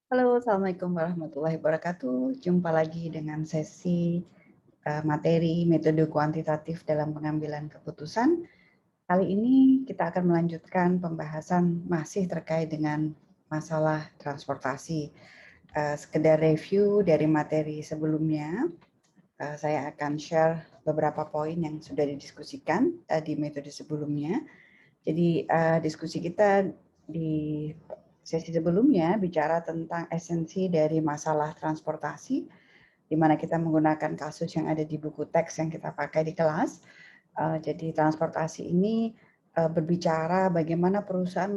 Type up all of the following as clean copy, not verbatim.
Halo, Assalamualaikum warahmatullahi wabarakatuh. Jumpa lagi dengan sesi materi metode kuantitatif dalam pengambilan keputusan. Kali ini kita akan melanjutkan pembahasan masih terkait dengan masalah transportasi. Sekedar review dari materi sebelumnya, saya akan share beberapa poin yang sudah didiskusikan di metode sebelumnya. Jadi diskusi kita di sesi sebelumnya bicara tentang esensi dari masalah transportasi, di mana kita menggunakan kasus yang ada di buku teks yang kita pakai di kelas. Jadi transportasi ini berbicara bagaimana perusahaan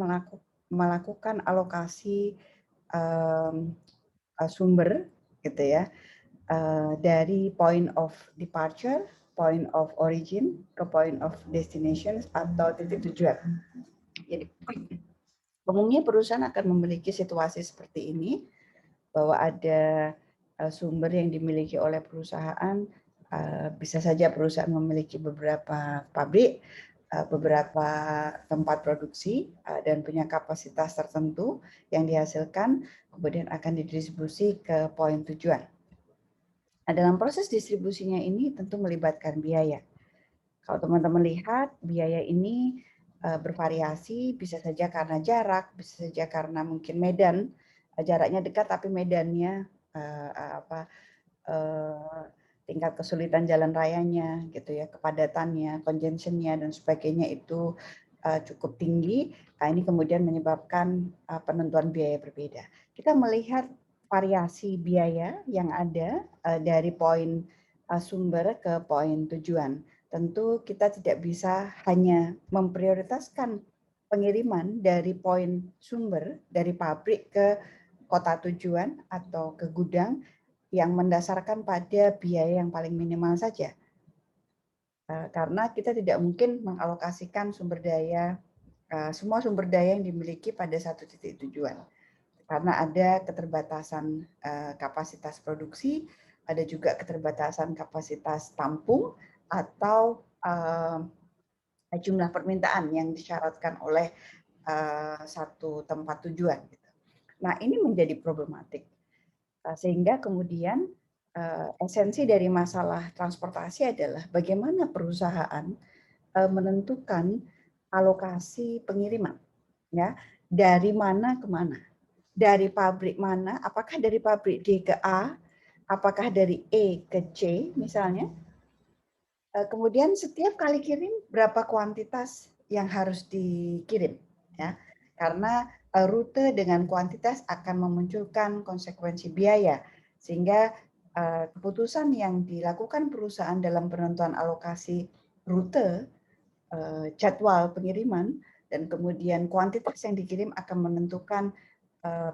melakukan alokasi sumber, gitu ya, dari point of departure, point of origin ke point of destination atau titik tujuan. Jadi umumnya perusahaan akan memiliki situasi seperti ini, bahwa ada sumber yang dimiliki oleh perusahaan, bisa saja perusahaan memiliki beberapa pabrik, beberapa tempat produksi, dan punya kapasitas tertentu yang dihasilkan, kemudian akan didistribusi ke poin tujuan. Nah, dalam proses distribusinya ini tentu melibatkan biaya. Kalau teman-teman lihat, biaya ini bervariasi, bisa saja karena jarak, bisa saja karena mungkin medan, jaraknya dekat tapi medannya tingkat kesulitan jalan rayanya, gitu ya, kepadatannya, congestionnya dan sebagainya itu cukup tinggi. Nah, ini kemudian menyebabkan penentuan biaya berbeda. Kita melihat variasi biaya yang ada dari poin sumber ke poin tujuan. Tentu kita tidak bisa hanya memprioritaskan pengiriman dari poin sumber, dari pabrik ke kota tujuan atau ke gudang yang mendasarkan pada biaya yang paling minimal saja. Karena kita tidak mungkin mengalokasikan sumber daya, semua sumber daya yang dimiliki pada satu titik tujuan. Karena ada keterbatasan kapasitas produksi, ada juga keterbatasan kapasitas tampung atau jumlah permintaan yang disyaratkan oleh satu tempat tujuan. Nah, ini menjadi problematik. Sehingga kemudian esensi dari masalah transportasi adalah bagaimana perusahaan menentukan alokasi pengiriman, ya, dari mana ke mana. Dari pabrik mana, apakah dari pabrik D ke A, apakah dari E ke C misalnya. Kemudian setiap kali kirim berapa kuantitas yang harus dikirim, ya. Karena rute dengan kuantitas akan memunculkan konsekuensi biaya, sehingga keputusan yang dilakukan perusahaan dalam penentuan alokasi rute, jadwal pengiriman, dan kemudian kuantitas yang dikirim akan menentukan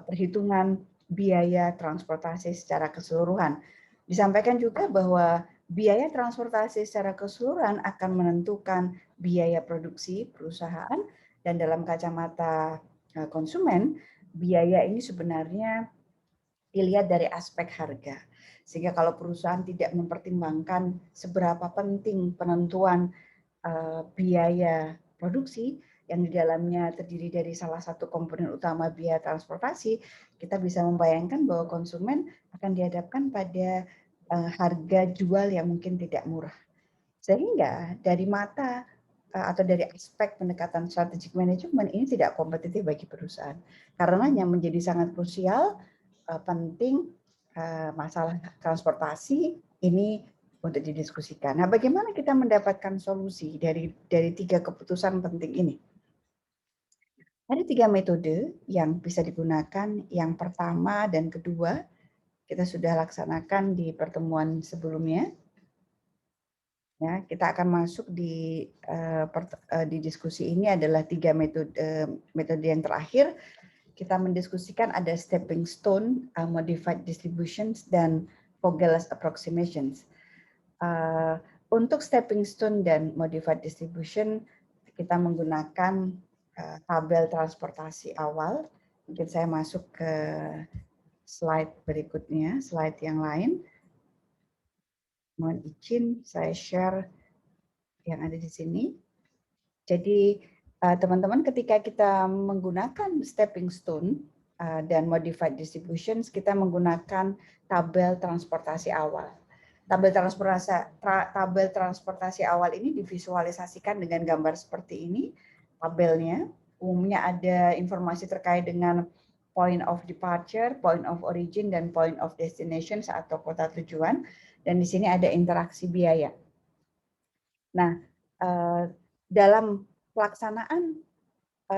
perhitungan biaya transportasi secara keseluruhan. Disampaikan juga bahwa biaya transportasi secara keseluruhan akan menentukan biaya produksi perusahaan, dan dalam kacamata konsumen, biaya ini sebenarnya dilihat dari aspek harga. Sehingga kalau perusahaan tidak mempertimbangkan seberapa penting penentuan biaya produksi yang di dalamnya terdiri dari salah satu komponen utama biaya transportasi, kita bisa membayangkan bahwa konsumen akan dihadapkan pada harga jual yang mungkin tidak murah. Sehingga dari mata atau dari aspek pendekatan strategic management ini tidak kompetitif bagi perusahaan. Karenanya menjadi sangat krusial, penting masalah transportasi ini untuk didiskusikan. Nah, bagaimana kita mendapatkan solusi dari tiga keputusan penting ini? Ada tiga metode yang bisa digunakan. Yang pertama dan kedua kita sudah laksanakan di pertemuan sebelumnya. Ya, kita akan masuk di diskusi ini adalah tiga metode yang terakhir. Kita mendiskusikan ada stepping stone, modified distributions, dan Vogel's approximations. Untuk stepping stone dan modified distribution, kita menggunakan tabel transportasi awal. Mungkin saya masuk ke slide berikutnya, slide yang lain. Mohon izin saya share yang ada di sini. Jadi teman-teman ketika kita menggunakan stepping stone, dan modified distributions, kita menggunakan tabel transportasi awal. Tabel transportasi awal ini divisualisasikan dengan gambar seperti ini. Tabelnya umumnya ada informasi terkait dengan point of departure, point of origin, dan point of destination atau kota tujuan. Dan di sini ada interaksi biaya. Nah, dalam pelaksanaan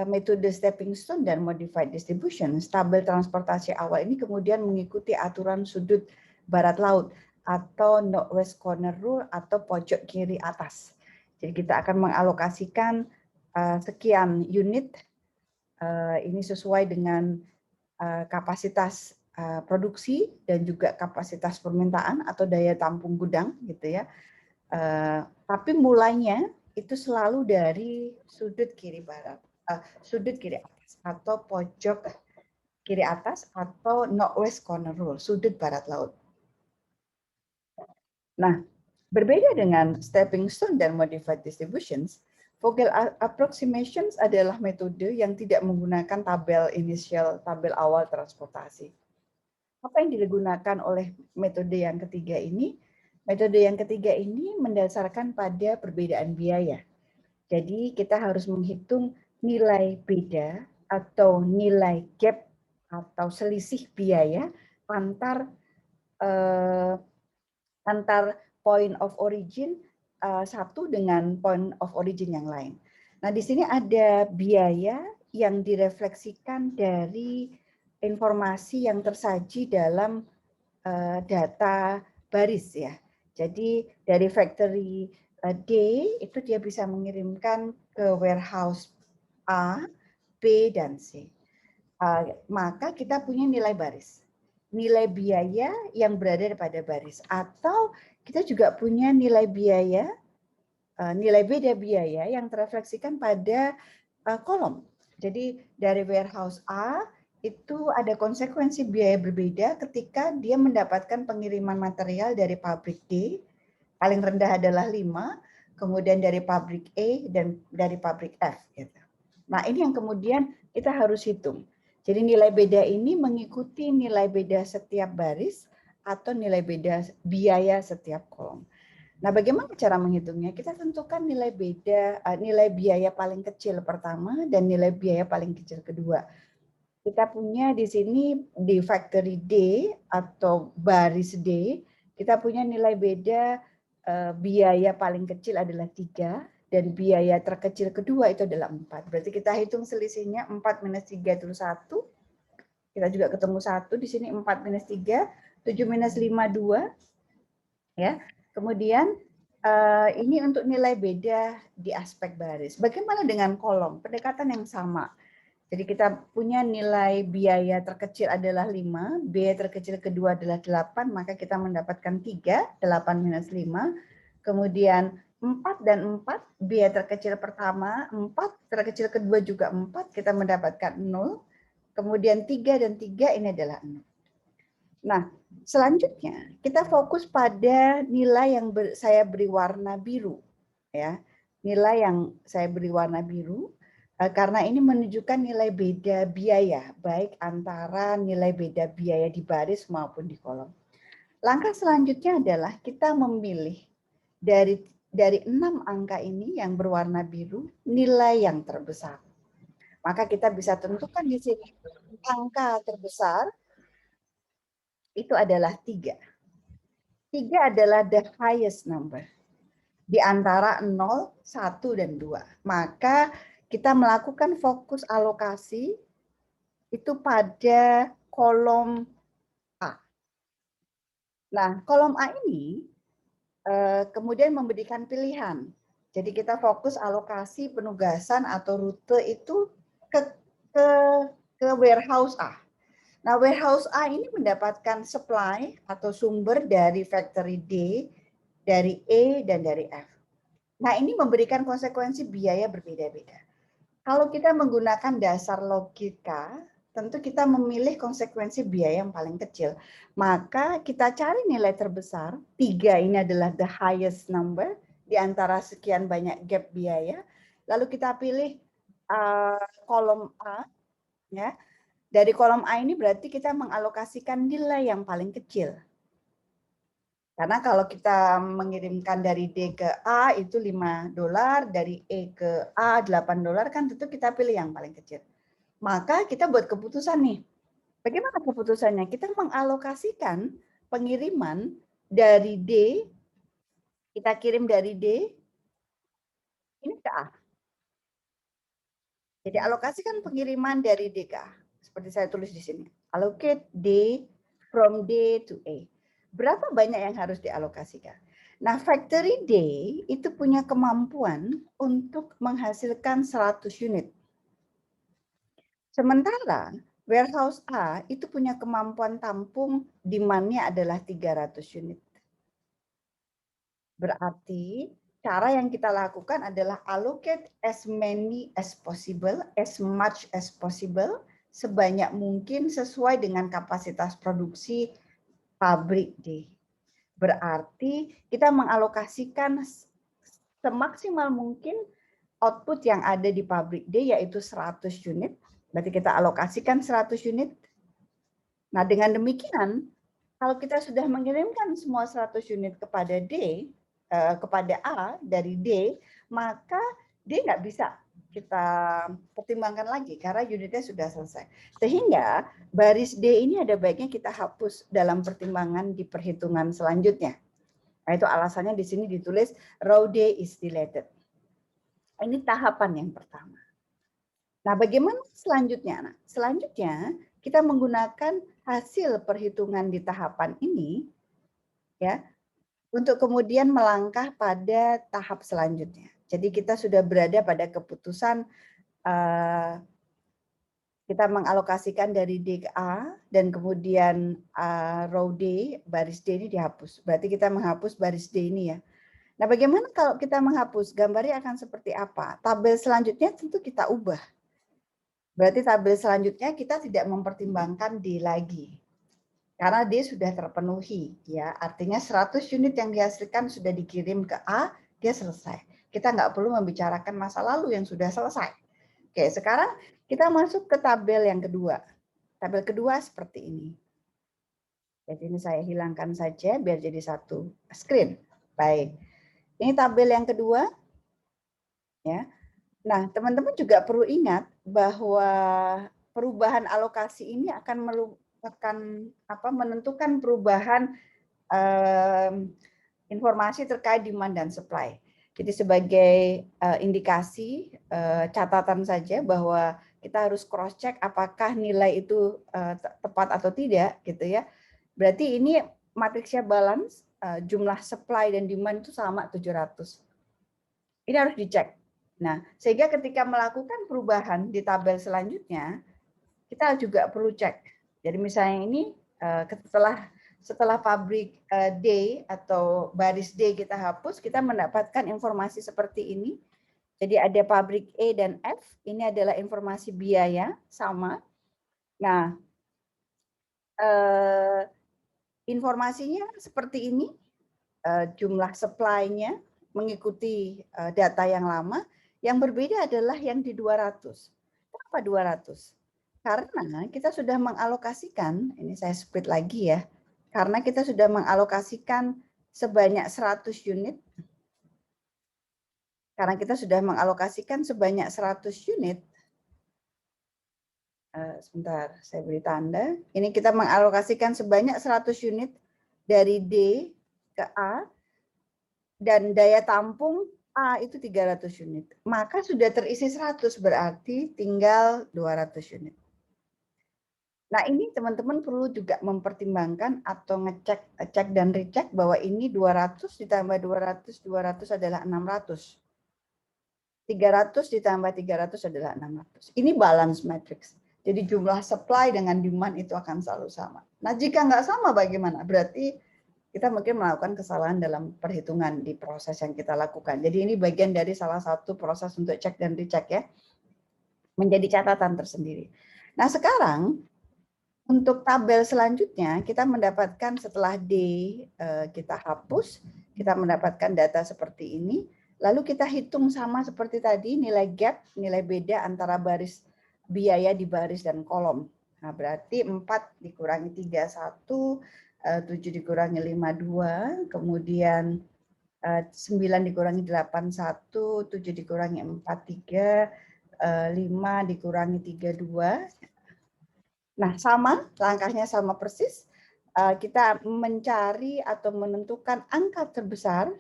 metode stepping stone dan modified distribution, tabel transportasi awal ini kemudian mengikuti aturan sudut barat laut atau northwest corner rule atau pojok kiri atas. Jadi kita akan mengalokasikan sekian unit, ini sesuai dengan kapasitas produksi dan juga kapasitas permintaan atau daya tampung gudang, gitu ya. Tapi mulainya itu selalu dari sudut kiri barat. Sudut kiri atas atau pojok kiri atas atau northwest corner rule, sudut barat laut. Nah, berbeda dengan stepping stone dan modified distributions, Vogel approximations adalah metode yang tidak menggunakan tabel inisial, tabel awal transportasi. Apa yang digunakan oleh metode yang ketiga ini? Metode yang ketiga ini mendasarkan pada perbedaan biaya. Jadi kita harus menghitung nilai beda atau nilai gap atau selisih biaya antar point of origin satu dengan point of origin yang lain. Nah, di sini ada biaya yang direfleksikan dari informasi yang tersaji dalam data baris ya. Jadi dari factory D itu dia bisa mengirimkan ke warehouse A, B, dan C. Maka kita punya nilai baris, nilai biaya yang berada pada baris, atau kita juga punya nilai biaya, nilai beda biaya yang terefleksikan pada kolom. Jadi dari warehouse A itu ada konsekuensi biaya berbeda ketika dia mendapatkan pengiriman material dari pabrik D, paling rendah adalah 5, kemudian dari pabrik E dan dari pabrik F. Gitu. Nah, ini yang kemudian kita harus hitung. Jadi nilai beda ini mengikuti nilai beda setiap baris atau nilai beda biaya setiap kolom. Nah, bagaimana cara menghitungnya? Kita tentukan nilai beda, nilai biaya paling kecil pertama dan nilai biaya paling kecil kedua. Kita punya di sini di factory D atau baris D, kita punya nilai beda biaya paling kecil adalah 3 dan biaya terkecil kedua itu adalah 4. Berarti kita hitung selisihnya 4 minus 3 itu 1. Kita juga ketemu 1 di sini 4 minus 3, 7 minus 5 2. Ya. Kemudian ini untuk nilai beda di aspek baris. Bagaimana dengan kolom? Pendekatan yang sama. Jadi kita punya nilai biaya terkecil adalah 5, biaya terkecil kedua adalah 8, maka kita mendapatkan 3, 8 minus 5. Kemudian 4 dan 4, biaya terkecil pertama 4, terkecil kedua juga 4, kita mendapatkan 0. Kemudian 3 dan 3 ini adalah 0. Nah, selanjutnya kita fokus pada nilai yang saya beri warna biru. Ya, nilai yang saya beri warna biru. Karena ini menunjukkan nilai beda biaya, baik antara nilai beda biaya di baris maupun di kolom. Langkah selanjutnya adalah kita memilih dari 6 angka ini yang berwarna biru, nilai yang terbesar. Maka kita bisa tentukan di sini angka terbesar itu adalah 3. 3 adalah the highest number di antara 0, 1, dan 2. Maka kita melakukan fokus alokasi itu pada kolom A. Nah, kolom A ini kemudian memberikan pilihan. Jadi kita fokus alokasi penugasan atau rute itu ke warehouse A. Nah, warehouse A ini mendapatkan supply atau sumber dari factory D, dari E, dan dari F. Nah, ini memberikan konsekuensi biaya berbeda-beda. Kalau kita menggunakan dasar logika, tentu kita memilih konsekuensi biaya yang paling kecil. Maka kita cari nilai terbesar, 3 ini adalah the highest number di antara sekian banyak gap biaya. Lalu kita pilih kolom A, ya. Dari kolom A ini berarti kita mengalokasikan nilai yang paling kecil. Karena kalau kita mengirimkan dari D ke A itu $5, dari E ke A $8 kan tentu kita pilih yang paling kecil. Maka kita buat keputusan nih. Bagaimana keputusannya? Kita mengalokasikan pengiriman dari D, kita kirim dari D ini ke A. Jadi alokasikan pengiriman dari D ke A. Seperti saya tulis di sini. Allocate D from D to A. Berapa banyak yang harus dialokasikan? Nah, factory D itu punya kemampuan untuk menghasilkan 100 unit. Sementara warehouse A itu punya kemampuan tampung demand-nya adalah 300 unit. Berarti cara yang kita lakukan adalah allocate as many as possible, as much as possible, sebanyak mungkin sesuai dengan kapasitas produksi pabrik D. Berarti kita mengalokasikan semaksimal mungkin output yang ada di pabrik D yaitu 100 unit. Berarti kita alokasikan 100 unit. Nah, dengan demikian kalau kita sudah mengirimkan semua 100 unit kepada D, kepada A dari D, maka D nggak bisa kita pertimbangkan lagi karena unitnya sudah selesai. Sehingga baris D ini ada baiknya kita hapus dalam pertimbangan di perhitungan selanjutnya. Nah, itu alasannya di sini ditulis row D is deleted. Ini tahapan yang pertama. Nah, bagaimana selanjutnya? Nah, selanjutnya kita menggunakan hasil perhitungan di tahapan ini ya untuk kemudian melangkah pada tahap selanjutnya. Jadi kita sudah berada pada keputusan kita mengalokasikan dari D ke A dan kemudian row D, baris D ini dihapus. Berarti kita menghapus baris D ini ya. Nah, bagaimana kalau kita menghapus? Gambarnya akan seperti apa? Tabel selanjutnya tentu kita ubah. Berarti tabel selanjutnya kita tidak mempertimbangkan D lagi. Karena D sudah terpenuhi, ya. Artinya 100 unit yang dihasilkan sudah dikirim ke A, dia selesai. Kita nggak perlu membicarakan masa lalu yang sudah selesai. Oke, sekarang kita masuk ke tabel yang kedua. Tabel kedua seperti ini. Jadi ini saya hilangkan saja biar jadi satu screen. Baik. Ini tabel yang kedua. Ya. Nah, teman-teman juga perlu ingat bahwa perubahan alokasi ini akan menentukan perubahan informasi terkait demand dan supply. Jadi sebagai indikasi catatan saja bahwa kita harus cross check apakah nilai itu tepat atau tidak gitu ya. Berarti ini matriksnya balance, jumlah supply dan demand itu sama 700. Ini harus dicek. Nah, sehingga ketika melakukan perubahan di tabel selanjutnya, kita juga perlu cek. Jadi misalnya ini setelah pabrik D atau baris D kita hapus, kita mendapatkan informasi seperti ini. Jadi ada pabrik E dan F, ini adalah informasi biaya sama. Nah, informasinya seperti ini, jumlah supply-nya mengikuti data yang lama. Yang berbeda adalah yang di 200. Kenapa 200? Karena kita sudah mengalokasikan, ini saya split lagi ya, karena kita sudah mengalokasikan sebanyak 100 unit, karena kita sudah mengalokasikan sebanyak 100 unit, sebentar saya beri tanda, ini kita mengalokasikan sebanyak 100 unit dari D ke A, dan daya tampung A itu 300 unit. Maka sudah terisi 100, berarti tinggal 200 unit. Nah, ini teman-teman perlu juga mempertimbangkan atau cek dan recheck bahwa ini 200 ditambah 200, 200 adalah 600. 300 ditambah 300 adalah 600. Ini balance matrix. Jadi jumlah supply dengan demand itu akan selalu sama. Nah, jika nggak sama bagaimana? Berarti kita mungkin melakukan kesalahan dalam perhitungan di proses yang kita lakukan. Jadi ini bagian dari salah satu proses untuk cek dan recheck ya. Menjadi catatan tersendiri. Nah, sekarang untuk tabel selanjutnya, kita mendapatkan setelah D kita hapus, kita mendapatkan data seperti ini. Lalu kita hitung sama seperti tadi, nilai gap, nilai beda antara baris biaya di baris dan kolom. Nah, berarti 4 dikurangi 3, 1, 7 dikurangi 5, 2, kemudian 9 dikurangi 8, 1, 7 dikurangi 4, 3, 5 dikurangi 3, 2. Nah, sama, langkahnya sama persis. Kita mencari atau menentukan angka terbesar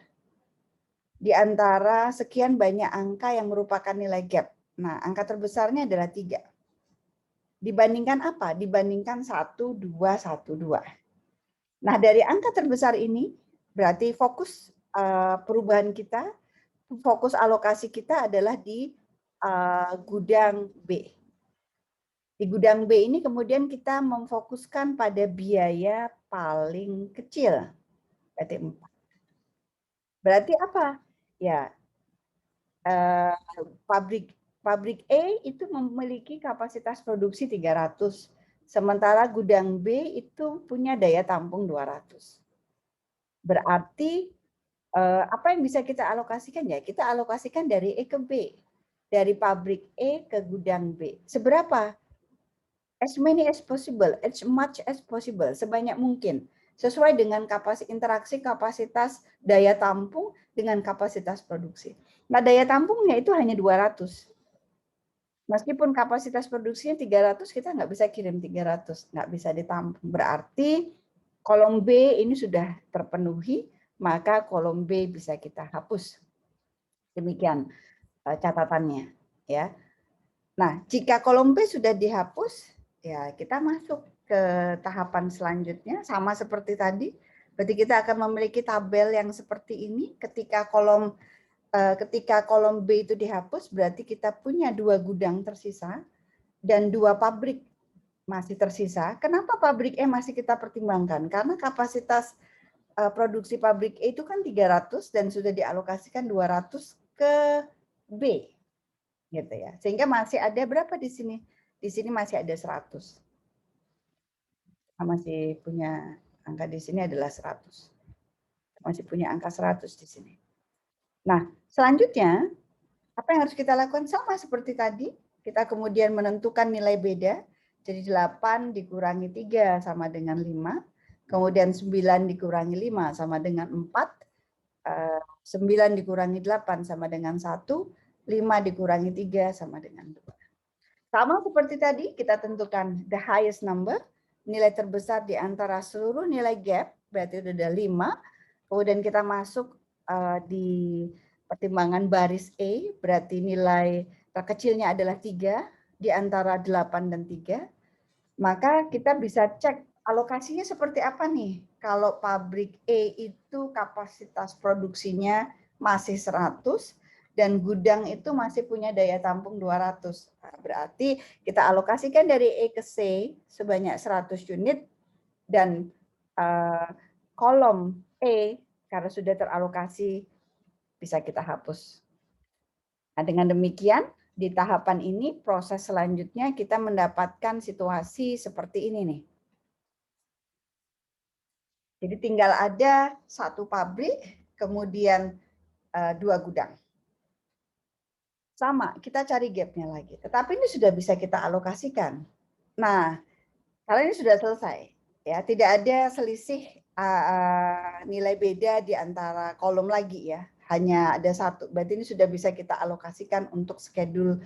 di antara sekian banyak angka yang merupakan nilai gap. Nah, angka terbesarnya adalah 3. Dibandingkan apa? Dibandingkan 1, 2, 1, 2. Nah, dari angka terbesar ini, berarti fokus perubahan kita, fokus alokasi kita adalah di gudang B. Di gudang B ini kemudian kita memfokuskan pada biaya paling kecil, berarti 4. Berarti apa? Ya, pabrik A itu memiliki kapasitas produksi 300, sementara gudang B itu punya daya tampung 200. Berarti apa yang bisa kita alokasikan ya? Kita alokasikan dari E ke B, dari pabrik E ke gudang B. Seberapa? As many as possible, as much as possible, sebanyak mungkin. Sesuai dengan interaksi kapasitas daya tampung dengan kapasitas produksi. Nah, daya tampungnya itu hanya 200. Meskipun kapasitas produksinya 300, kita nggak bisa kirim 300, nggak bisa ditampung. Berarti kolom B ini sudah terpenuhi, maka kolom B bisa kita hapus. Demikian catatannya, ya. Nah, jika kolom B sudah dihapus, ya kita masuk ke tahapan selanjutnya, sama seperti tadi. Berarti kita akan memiliki tabel yang seperti ini. Ketika kolom B itu dihapus, berarti kita punya 2 gudang tersisa dan 2 pabrik masih tersisa. Kenapa pabrik E masih kita pertimbangkan? Karena kapasitas produksi pabrik E itu kan 300 dan sudah dialokasikan 200 ke B. Gitu ya. Sehingga masih ada berapa di sini? Di sini masih ada 100. Masih punya angka di sini adalah 100. Masih punya angka 100 di sini. Nah, selanjutnya apa yang harus kita lakukan? Sama seperti tadi, kita kemudian menentukan nilai beda. Jadi 8 dikurangi 3 sama dengan 5. Kemudian 9 dikurangi 5 sama dengan 4. 9 dikurangi 8 sama dengan 1. 5 dikurangi 3 sama dengan 2. Sama seperti tadi, kita tentukan the highest number, nilai terbesar di antara seluruh nilai gap, berarti itu ada 5. Kemudian kita masuk di pertimbangan baris E, berarti nilai terkecilnya adalah 3 di antara 8 dan 3. Maka kita bisa cek alokasinya seperti apa nih. Kalau pabrik E itu kapasitas produksinya masih 100 dan gudang itu masih punya daya tampung 200. Nah, berarti kita alokasikan dari E ke C sebanyak 100 unit dan kolom E karena sudah teralokasi bisa kita hapus. Nah, dengan demikian di tahapan ini proses selanjutnya kita mendapatkan situasi seperti ini nih. Jadi tinggal ada 1 pabrik, kemudian 2 gudang. Sama, kita cari gapnya lagi. Tetapi ini sudah bisa kita alokasikan. Nah, kalau ini sudah selesai, ya tidak ada selisih nilai beda di antara kolom lagi ya. Hanya ada 1. Berarti ini sudah bisa kita alokasikan untuk schedule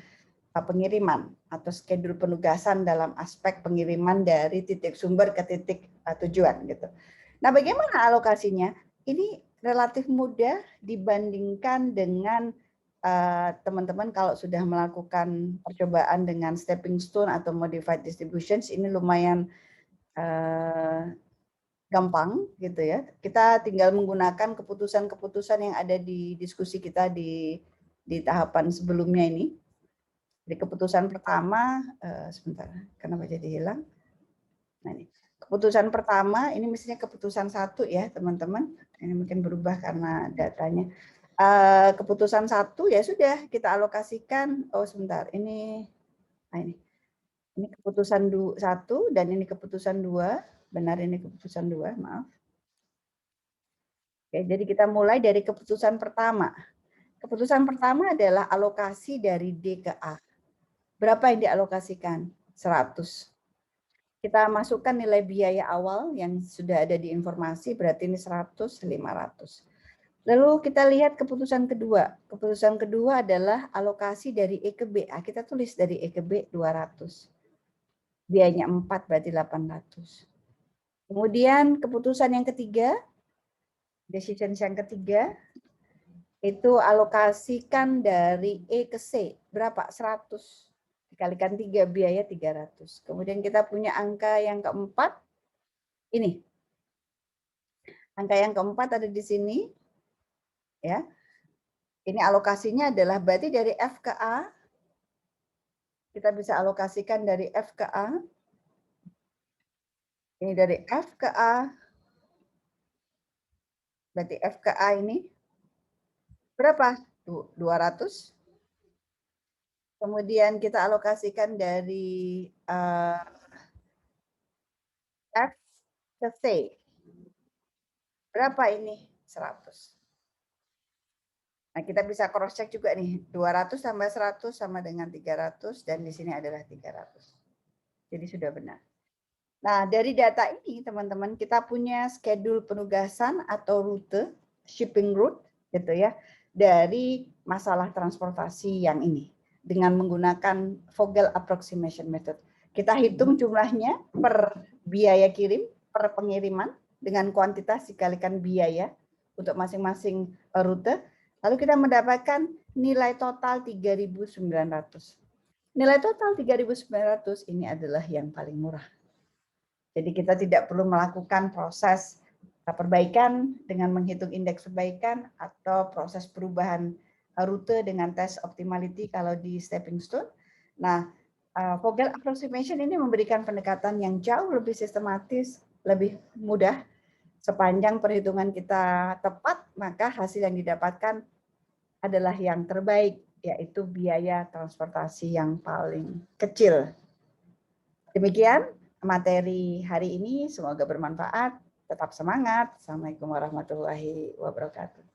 pengiriman atau schedule penugasan dalam aspek pengiriman dari titik sumber ke titik tujuan gitu. Nah, bagaimana alokasinya? Ini relatif mudah dibandingkan dengan teman-teman kalau sudah melakukan percobaan dengan stepping stone atau modified distributions. Ini lumayan gampang gitu ya. Kita tinggal menggunakan keputusan-keputusan yang ada di diskusi kita di tahapan sebelumnya ini. Jadi keputusan pertama, sebentar, kenapa jadi hilang? Nah ini, keputusan pertama, ini mestinya keputusan 1 ya teman-teman. Ini mungkin berubah karena datanya. Keputusan 1 ya sudah kita alokasikan. Oh sebentar, ini, nah ini keputusan 1 dan ini keputusan 2. Benar ini keputusan 2, maaf. Oke, jadi kita mulai dari keputusan pertama. Keputusan pertama adalah alokasi dari D ke A. Berapa yang dialokasikan? 100. Kita masukkan nilai biaya awal yang sudah ada di informasi, berarti ini 100, 500. Lalu kita lihat keputusan kedua. Keputusan kedua adalah alokasi dari E ke B. Kita tulis dari E ke B 200. Biayanya 4 berarti 800. Kemudian keputusan yang ketiga, decision yang ketiga, itu alokasikan dari E ke C. Berapa? 100. Dikalikan 3, biaya 300. Kemudian kita punya angka yang keempat. Ini. Angka yang keempat ada di sini. Ya. Ini alokasinya adalah berarti dari F ke A. Kita bisa alokasikan dari F ke A. Ini dari F ke A. Berarti F ke A ini berapa? 200. Kemudian kita alokasikan dari F ke C. Berapa ini? 100. Nah, kita bisa cross check juga nih. 200 tambah 100 sama dengan 300 dan di sini adalah 300. Jadi sudah benar. Nah, dari data ini teman-teman kita punya schedule penugasan atau rute, shipping route gitu ya, dari masalah transportasi yang ini dengan menggunakan Vogel approximation method. Kita hitung jumlahnya per biaya kirim, per pengiriman dengan kuantitas dikalikan biaya untuk masing-masing rute. Lalu kita mendapatkan nilai total 3.900. Nilai total 3.900 ini adalah yang paling murah. Jadi kita tidak perlu melakukan proses perbaikan dengan menghitung indeks perbaikan atau proses perubahan rute dengan tes optimality kalau di stepping stone. Nah, Vogel approximation ini memberikan pendekatan yang jauh lebih sistematis, lebih mudah. Sepanjang perhitungan kita tepat, maka hasil yang didapatkan adalah yang terbaik, yaitu biaya transportasi yang paling kecil. Demikian materi hari ini, semoga bermanfaat. Tetap semangat. Assalamualaikum warahmatullahi wabarakatuh.